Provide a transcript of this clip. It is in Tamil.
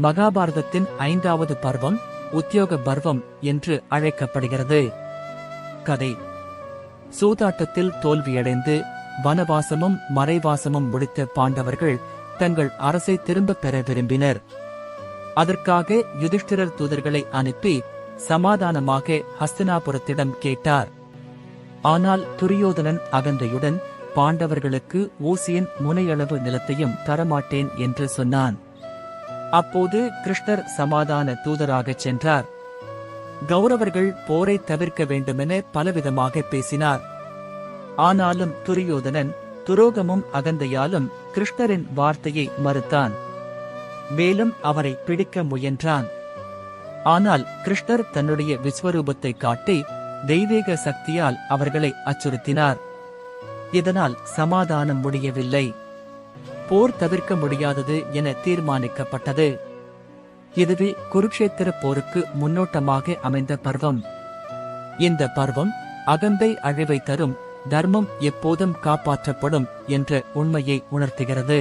மகாபாரதத்தின் 5வது பர்வம் உத்தியோக பர்வம் என்று அழைக்கப்படுகிறது. கதை: சூதாட்டத்தில் தோல்வியடைந்து வனவாசமும் மறைவாசமும் முடித்த பாண்டவர்கள் தங்கள் அரசை திரும்பப் பெற விரும்பினர். அதற்காக யுதிஷ்டிரர் தூதர்களை அனுப்பி சமாதானமாக ஹஸ்தினாபுரத்திடம் கேட்டார். ஆனால் துரியோதனன் அகந்தையுடன் பாண்டவர்களுக்கு ஊசியின் முனையளவு நிலத்தையும் தரமாட்டேன் என்று சொன்னான். அப்போது கிருஷ்ணர் சமாதான தூதராகச் சென்றார். கௌரவர்கள் போரை தவிர்க்க வேண்டுமென பலவிதமாக பேசினார். ஆனாலும் துரியோதனன் துரோகமும் அகந்தையாலும் கிருஷ்ணரின் வார்த்தையை மறுத்தான். மேலும் அவரை பிடிக்க முயன்றான். ஆனால் கிருஷ்ணர் தன்னுடைய விஸ்வரூபத்தை காட்டி தெய்வீக சக்தியால் அவர்களை அச்சுறுத்தினார். இதனால் சமாதானம் முடியவில்லை. போர் தவிர்க்க முடியாதது என தீர்மானிக்கப்பட்டது. இதுவே குருக்ஷேத்திர போருக்கு முன்னோட்டமாக அமைந்த பர்வம். இந்த பர்வம் அகந்தை அழிவை தரும், தர்மம் எப்போதும் காப்பாற்றப்படும் என்ற உண்மையை உணர்த்துகிறது.